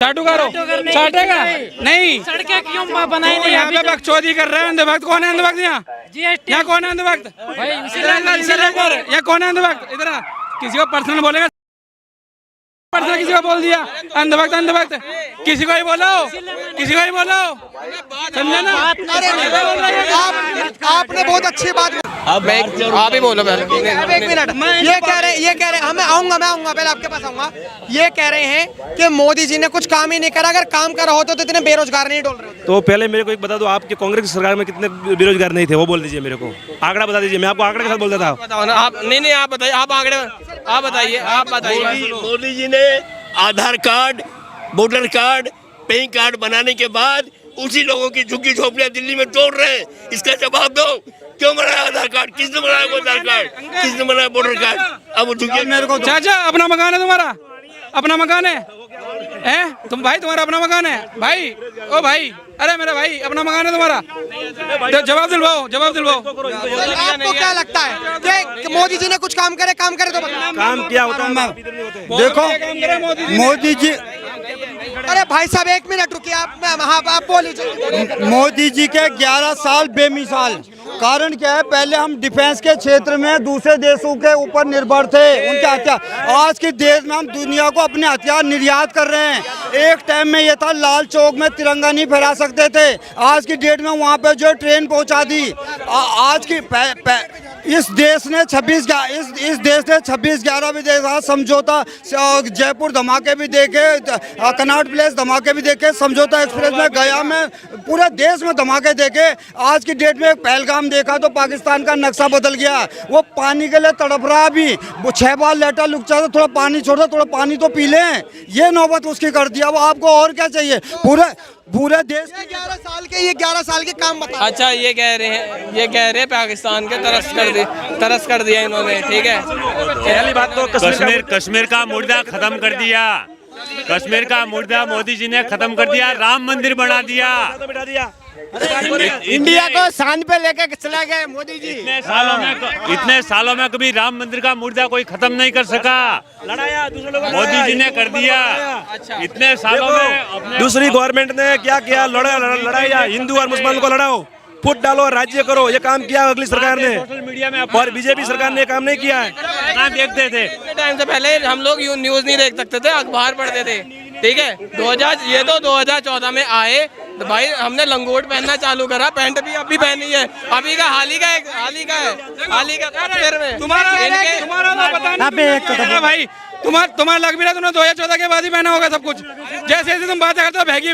चाटू करो, चाटेगा नहीं। सड़कें क्यों बनाई नहीं? यहाँ पे बकचोदी कर रहे हैं अंधभक्त। कौन है अंधभक्त यहाँ? जीएसटी यहाँ कौन है अंधभक्त? यहाँ कौन है अंधभक्त? इधर आ। किसी को पर्सनल बोलेगा, पर्सनल किसी को बोल दिया अंधभक्त अंधभक्त, किसी को ही बोलो, किसी को ही बोलो, समझे ना? आपने बहुत अच्छी बात। अब आप ही बोलो। अब एक मिनट, ये कह रहे मैं आऊंगा पहले आपके पास आऊंगा। ये कह रहे हैं कि मोदी जी ने कुछ काम ही नहीं करा, अगर काम करा होता तो इतने बेरोजगार नहीं डोल रहे होते। तो पहले मेरे को एक बता दो, आपके कांग्रेस की सरकार में कितने बेरोजगार नहीं थे, वो बोल दीजिए मेरे को, आंकड़ा बता दीजिए। मैं आपको आंकड़े के साथ बोलता था। बताओ ना आप। नहीं आप बताइए, आप आंकड़े आप बताइए। मोदी जी ने Aadhaar card, voter card, PAN card बनाने के बाद उसी लोगों की झुग्गी झोपड़ियां दिल्ली में तोड़ रहे हैं। इसका जवाब दो, क्यों बनाया आधार कार्ड? किसने बनाया वो आधार कार्ड? किसने बनाया वोटर कार्ड? अब झुग्गी मेरे को चाचा अपना मकान है तुम्हारा, अपना मकान है तुम भाई, तुम्हारा अपना मकान है भाई? ओ भाई, अरे मेरा भाई अपना मकान है तुम्हारा? तो जवाब दिलवाओ, जवाब दिलवाओ। आपको क्या लगता है कि मोदी जी ने कुछ काम करे तो बताओ। काम किया होता है? देखो मोदी जी, अरे भाई साहब एक मिनट रुकिए, आप बोलिए। मोदी जी के 11 साल बेमिसाल। कारण क्या है, पहले हम डिफेंस के क्षेत्र में दूसरे देशों के ऊपर निर्भर थे, उनके हथियार। आज के देश में हम दुनिया को अपने हथियार निर्यात कर रहे हैं। एक टाइम में ये था लाल चौक में तिरंगा नहीं फहरा सकते थे, आज की डेट में वहाँ पे जो ट्रेन पहुँचा दी। आज की इस देश ने 26/11 भी देखा, समझौता जयपुर धमाके भी देखे, कनॉट प्लेस धमाके भी देखे, समझौता एक्सप्रेस में गया में, पूरे देश में धमाके देखे। आज की डेट में पहलगाम देखा तो पाकिस्तान का नक्शा बदल गया। वो पानी के लिए तड़प रहा, अभी वो 6 बार लेटर लुक चाहता, थोड़ा पानी छोड़ो, थोड़ा पानी तो पी लें। ये नौबत उसकी कर दिया। वो आपको और क्या चाहिए? पूरे देश के 11 साल के काम बता। अच्छा ये कह रहे हैं पाकिस्तान के तरस कर दिया इन्होंने, ठीक है। पहली बात तो कश्मीर का मुद्दा खत्म कर दिया। कश्मीर का मुद्दा मोदी जी ने खत्म कर दिया, राम मंदिर बना दिया। इंडिया को सांझ पे लेके चला गया मोदी जी। इतने सालों में कभी राम मंदिर का मुद्दा कोई खत्म नहीं कर सका, लड़ाया दूसरे लोगों ने, मोदी जी ने कर दिया। इतने सालों में दूसरी गवर्नमेंट ने क्या किया? लड़ाया, हिंदू और मुसलमान को लड़ाओ, फुट डालो, राज्य करो, ये काम किया अगली सरकार ने। सोशल मीडिया में और बीजेपी सरकार ने काम नहीं किया है। कहाँ देखते थे? टाइम से पहले हम लोग न्यूज नहीं देख सकते थे, अखबार पढ़ते थे, ठीक है। 2014 में आए तो भाई हमने लंगोट पहनना चालू करा, पैंट भी अभी पहनी है, अभी का हाल ही का फिर में तुम्हारा भाई, तुम्हारा लग भी रहा, तुमने 2014 के बाद ही पहना होगा सब कुछ। जैसे तुम बातें करते हो भैगी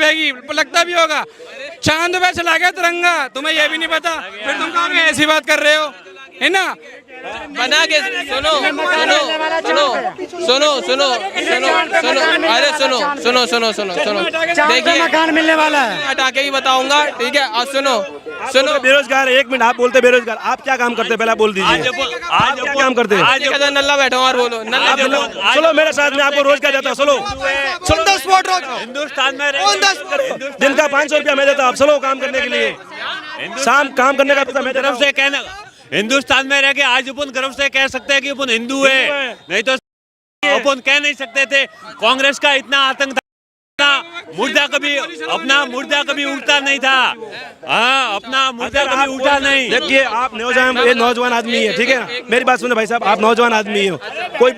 लगता भी होगा। चांद पे चला गया तिरंगा, तुम्हें ये भी नहीं पता, फिर तुम कहाँ ऐसी बात कर रहे हो, है ना? बना के सुनो, अरे सुनो, देखिए मकान मिलने वाला है, हटा के ही बताऊंगा, ठीक है। और सुनो बेरोजगार, एक मिनट, आप बोलते बेरोजगार, आप क्या काम करते हैं पहले आप बोल दीजिए। आज क्या काम करते हैं? आज नल्ला बैठा हूँ और बोलो नल्ला। चलो मेरे साथ में, आपको रोज क्या देता? चलो हिंदुस्तान में दिन का 500 रुपया मैं देता, आप चलो काम करने के लिए, शाम काम करने का पैसा मैं देता हूं। से कहना, हिंदुस्तान में रह के आज अपन गर्व से कह सकते हैं कि अपन हिंदू है, नहीं तो अपन कह नहीं सकते थे। कांग्रेस का इतना आतंक था, अपना मुर्दा कभी उठता नहीं था। हाँ, अपना मुर्दा कभी उठा नहीं। देखिए आप नौजवान आदमी है, ठीक है ना? मेरी बात सुनो भाई साहब, आप नौजवान आदमी हो, कोई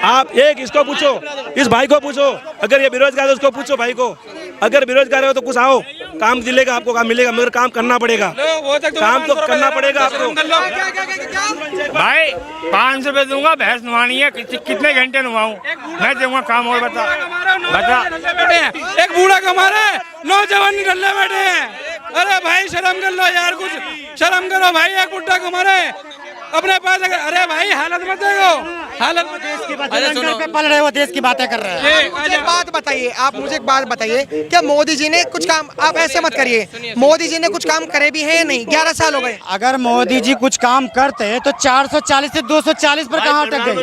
आप एक इसको पूछो, इस भाई को पूछो, अगर ये बेरोजगार है उसको पूछो भाई को, अगर बेरोजगार हो तो कुछ आओ, काम मिलेगा आपको, काम मिलेगा, मगर काम करना पड़ेगा, काम तो करना पड़ेगा आपको। भाई 500 रुपए दूंगा, भैंस नुहानी है, कितने घंटे नुहाऊं मैं? दूंगा काम और बता। एक बूढ़ा कमा रहा है, नौजवान निकलने बैठे हैं। अरे भाई शर्म कर लो यार, कुछ शर्म करो भाई। एक बुढ़ा कमा रहा है अपने पास, अरे भाई हालत मत देखो, हालत देश की बात पल रहे हो, देश की बातें कर रहे हैं। मुझे एक बात बताइए, आप मुझे एक बात बताइए, क्या मोदी जी ने कुछ काम, आप ऐसे मत करिए, मोदी जी ने कुछ काम करे भी है या नहीं? 11 साल हो गए। अगर मोदी जी कुछ काम करते तो 440 से 240 पर कहाँ अटक गए?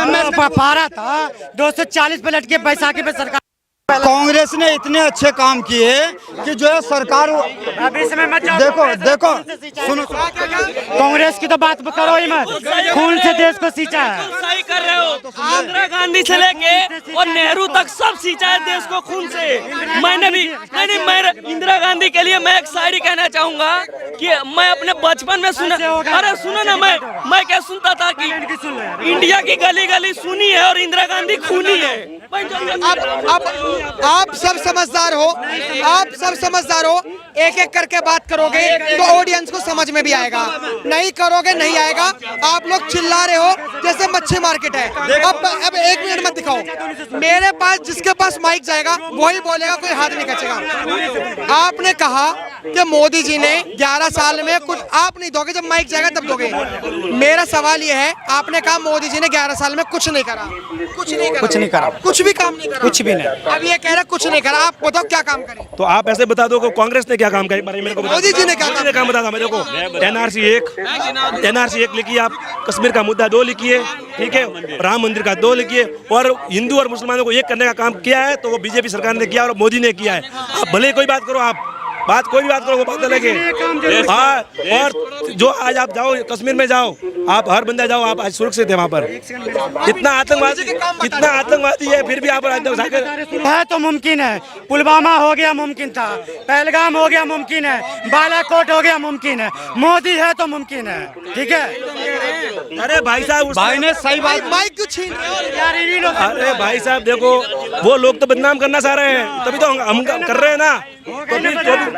मैं पा रहा था 240 पे लटके बैसाखी पे सरकार। कांग्रेस कांग्रेस ने इतने अच्छे काम किए कि जो है सरकार अभी इसमें मत जाओ। देखो देखो सुनो कांग्रेस की तो बात करो ही मत, खून से देश को सींचा है। सही कर रहे हो। इंदिरा गांधी से लेके और नेहरू तक सब सींचा है देश को खून से। मैंने भी नहीं, मैं इंदिरा गांधी के लिए मैं एक शायरी कहना चाहूंगा कि मैं अपने बचपन में सुना, अरे सुनो ना, मैं क्या सुनता था कि इंडिया की गली गली सुनी है और इंदिरा गांधी खूनी है। आप सब समझदार हो, आप सब समझदार हो। एक एक करके बात करोगे तो ऑडियंस को समझ में भी आएगा, नहीं करोगे नहीं आएगा। आप लोग चिल्ला रहे हो जैसे मच्छी मार्केट है। अब 1 मिनट मत दिखाओ मेरे पास, जिसके पास माइक जाएगा वही बोलेगा, कोई हाथ नहीं खींचेगा। आपने कहा कि मोदी जी ने 11 साल में कुछ, आप नहीं दोगे, जब माइक जाएगा तब दोगे। मेरा सवाल ये है, आपने कहा मोदी जी ने 11 साल में कुछ नहीं करा, कुछ नहीं करा, कुछ भी काम नहीं करा, कुछ भी नहीं। अब ये कह रहे कुछ नहीं करा। आप बताओ क्या काम करे? तो आप ऐसे बता दो कि कांग्रेस ने क्या काम किया, मेरे को मोदी जी ने क्या काम बता दो मेरे को। NRC 1 लिखिए, आप कश्मीर का मुद्दा 2 लिखिए, ठीक है, राम मंदिर का 2 लिखिए, और हिंदू और मुसलमानों को एक करने का काम किया है तो वो बीजेपी सरकार ने किया और मोदी ने किया है। आप भले कोई बात करो, आप कोई भी बात करो, वो बात अलग है। हाँ, और जो आज आप जाओ कश्मीर में जाओ, आप हर बंदा जाओ, आप आज सुरक्षित है वहाँ पर। इतना आतंकवादी है फिर भी आप है तो मुमकिन है। पुलवामा हो गया मुमकिन था, पहलगाम हो गया मुमकिन है, बालाकोट हो गया मुमकिन है। मोदी है तो मुमकिन है, ठीक है। अरे भाई साहब, भाई ने सही बात, माइक क्यों छीन रहे हो? अरे भाई साहब देखो, वो लोग तो बदनाम करना चाह रहे हैं, तभी तो हम कर रहे हैं ना,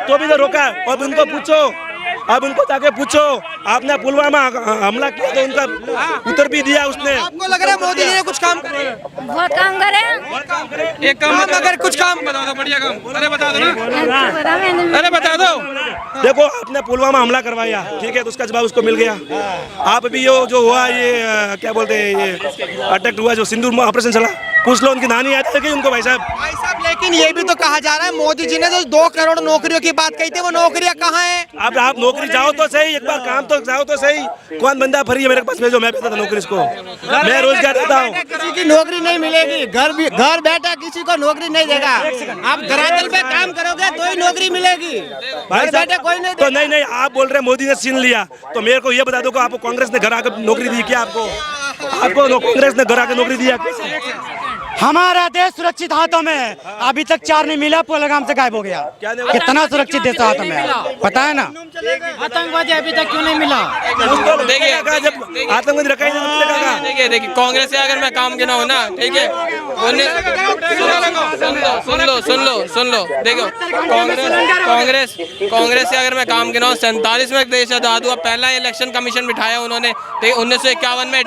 तो भी तो रोका। अब उनको पूछो, अब उनको जाके पूछो, आपने पुलवामा हमला किया तो उनका उत्तर भी दिया उसने। आपको लग रहा है मोदी जी ने कुछ काम करे? बहुत काम करे। एक काम अगर कुछ काम बता दो, बढ़िया काम। अरे बता दो ना, अरे बता दो। देखो, आपने पुलवामा हमला करवाया, ठीक है, तो उसका जवाब उसको मिल गया। आप भी ये जो हुआ, ये क्या बोलते हैं, ये अटैक हुआ जो सिंदूर ऑपरेशन चला, पूछ लो उनकी नानी याद है कि उनको भाई साहब। लेकिन ये भी तो कहा जा रहा है मोदी जी ने जो 2 करोड़ नौकरियों की बात कही थी, वो नौकरियां कहाँ हैं? अब आप नौकरी जाओ तो सही, एक बार काम तो जाओ तो सही। कौन बंदा फ्री है मेरे पास भेजो, मैं देता था नौकरी इसको, मैं रोजगार देता हूँ। किसी की नौकरी नहीं मिलेगी, घर बैठा किसी को नौकरी नहीं देगा। आप धरातल पे काम करोगे तो ही नौकरी मिलेगी, भाई बैठे कोई नहीं तो नहीं, आप बोल रहे मोदी ने छीन लिया, तो मेरे को ये बता दो कि आपको कांग्रेस ने घर आकर नौकरी दी क्या? आपको कांग्रेस ने घर आकर नौकरी दिया? हमारा देश सुरक्षित हाथों में है। अभी तक 4 नहीं मिला, पहलगाम से गायब हो गया। कितना सुरक्षित देश हाथों में है, पता है ना? आतंकवादी अभी तक क्यों नहीं मिला? देखिए, जब आतंकवादी रखा ही नहीं, देखिए कांग्रेस से अगर मैं काम गिना हूँ ना, ठीक है, सुन लो, देखो कांग्रेस से अगर मैं काम गिना हूँ, 47 में देश आजाद हुआ, पहला इलेक्शन कमीशन बिठाया उन्होंने, 1951 में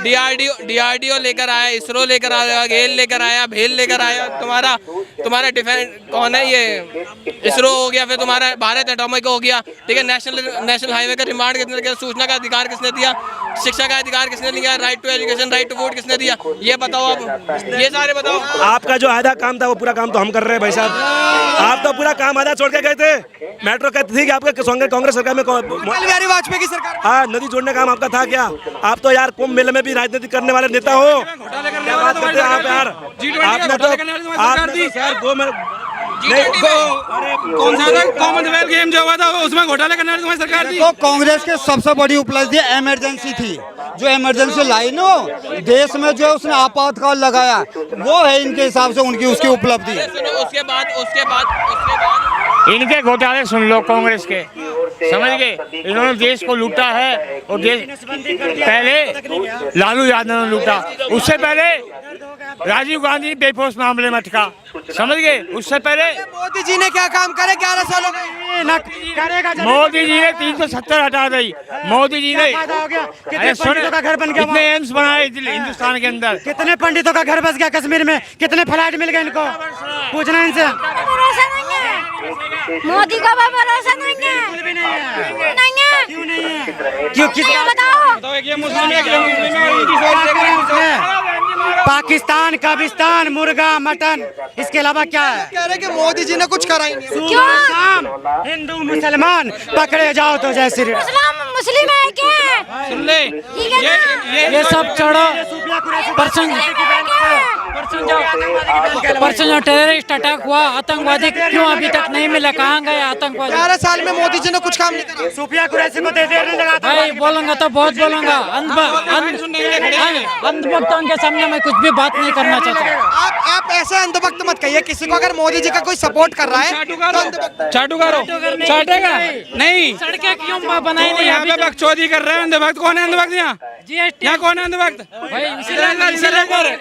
DRDO लेकर आया, इसरो लेकर आया, गेल लेकर आया, भेल लेकर आया, तुम्हारा डिफेंस कौन है, ये इसरो हो गया, फिर तुम्हारा भारत एटॉमिक हो गया, ठीक है, नेशनल हाईवे का निर्माण किसने किया, सूचना का अधिकार किसने दिया, शिक्षा का अधिकार किसने दिया, right to education, right to vote किसने दिया, ये बताओ। अब ये सारे बताओ। आपका जो आधा काम था वो पूरा काम तो हम कर रहे हैं भाई साहब। आप तो पूरा काम आधा छोड़ के गए थे। मेट्रो कहती थी कि आपका कांग्रेस सरकार में वाजपेयी की सरकार, हाँ, नदी जोड़ने का काम आपका था क्या? आप तो यार कुंभ मेले में भी राजनीति करने वाले नेता हो, क्या बात करते हैं आप यार? आपने तो सर 2 मिनट कौन सा था कॉमनवेल्थ गेम जो हुआ था उसमें घोटाला करने वाली तुम्हारी सरकार थी? तो कांग्रेस के सबसे बड़ी उपलब्धि इमरजेंसी थी, जो इमरजेंसी लाई नो देश में, जो उसने आपातकाल लगाया, वो है इनके हिसाब से उनकी उसकी उपलब्धि। उसके बाद इनके घोटाले सुन लो कांग्रेस के, समझ गए? इन्होंने देश को लूटा है, और देश पहले लालू यादव ने लूटा, उससे पहले राजीव गांधी बेफोस मामले में अटका, समझ गए? उससे पहले मोदी जी ने क्या काम करे 11 सालों में? मोदी जी ने 370 हटा दी। मोदी जी ने कितने पंडितों का घर बन गया, कितने एम्स बनाए हिंदुस्तान के अंदर, कितने पंडितों का घर बस गया कश्मीर में, कितने फ्लैट मिल गए इनको, पूछना इनसे। मोदी का भरोसा नहीं है, क्यों नहीं है? बताओ। ये मुस्लिम है, पाकिस्तान, कब्रिस्तान, मुर्गा, मटन, इसके अलावा क्या है? कह रहे कि मोदी जी ने कुछ करा ही नहीं। क्यों? हिंदू मुसलमान पकड़े जाओ तो जय श्री राम। मुस्लिम है क्या? सुन ले, ये सब चढ़ो परसों जो टेररिस्ट अटैक हुआ, आतंकवादी क्यों अभी तक नहीं मिला? कहाँ गए आतंकवादी? 11 साल में मोदी जी ने कुछ काम नहीं करा। सूफिया कुरैशी को देर नहीं लगा था। भाई बोलूंगा तो बहुत बोलूंगा, अंधभक्तों के सामने मैं कुछ भी बात नहीं करना चाहता। आप ऐसे अंधभक्त मत कहिए किसी को। अगर मोदी जी का कोई सपोर्ट कर रहा है तो अंधभक्त चाटू करो, चाटेगा नहीं। सड़कें क्यों बनाई नहीं? यहाँ पे बकचोदी कर रहे हैं अंधभक्त। कौन है अंधभक्त यहाँ? जीएसटी यहाँ कौन है अंधभक्त?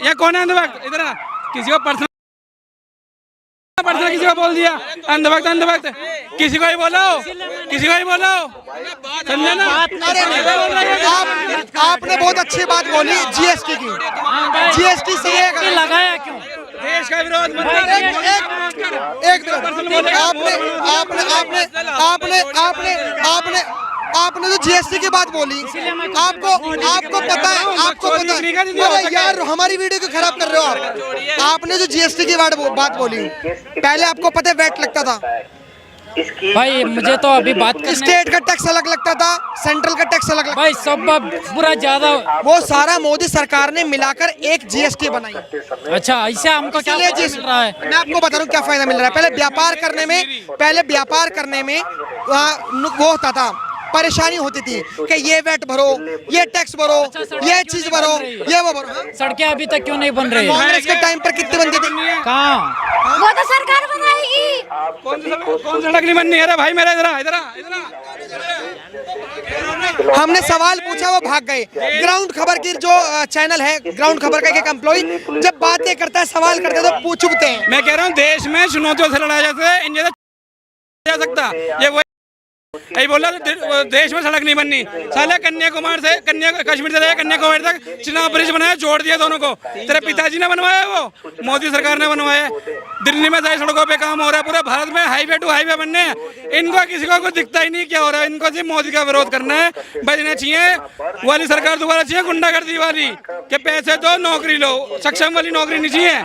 यहाँ कौन है अंधभक्त? इधर आ। किसी को पर्सनल किसी को बोल दिया अंधभक्त, अंधभक्त किसी को ही बोला हो, किसी को ही बोला हो, समझे ना? आपने बहुत अच्छी बात बोली जीएसटी की। जीएसटी से ये लगाया क्यों? देश का विरोध मत कर। एक मिनट, आपने जो जीएसटी की बात बोली, आपको पता है अरे यार हमारी वीडियो क्यों खराब कर रहे हो आप? आपने जो जीएसटी की बात बोली, पहले आपको पता है वैट लगता था भाई? मुझे तो अभी बात करने, स्टेट का टैक्स अलग लगता था, सेंट्रल का टैक्स अलग लगता भाई सब पूरा ज्यादा। था। वो सारा मोदी सरकार ने मिलाकर एक जीएसटी बनाई। अच्छा, ऐसे हमको क्या इसलिए फायदा मिल रहा है? मैं आपको बता रहा हूँ क्या फायदा मिल रहा है। पहले व्यापार करने में वो होता था, परेशानी होती थी कि ये वैट भरो, ये टैक्स भरो, ये चीज भरो, ये वो भरो। सड़कें अभी तक क्यों नहीं बन रही? कांग्रेस के टाइम पर कितनी बनती थी? कहाँ? वो तो सरकार बनाएगी। कौन सड़क नहीं बननी? अरे भाई मेरा इधर इधर हमने सवाल पूछा, वो भाग गए। ग्राउंड खबर की जो चैनल है, ग्राउंड खबर का एक एम्प्लॉय जब बातें करता है, सवाल करते हैं तो चुभते हैं। मैं कह रहा हूँ देश में चुनौतियों से लड़ा जाता है, इन जा सकता ये वो यही बोला तो देश में सड़क नहीं बननी। साले कन्याकुमारी से कश्मीर से कन्याकुमारी तक चुनाव ब्रिज बनाया, जोड़ दिया दोनों को। तेरे पिताजी ने बनवाया, वो मोदी सरकार ने बनवाया। दिल्ली में सारी सड़कों पे काम हो रहा है, पूरे भारत में हाईवे टू हाईवे बनने हैं। इनको किसी को कुछ दिखता ही नहीं क्या हो रहा है। इनको सिर्फ मोदी का विरोध करना है। बचना चाहिए वाली सरकार दोबारा चाहिए, गुंडागर्दी वाली, कि पैसे दो नौकरी लो। सक्षम वाली नौकरी नहीं चाहिए।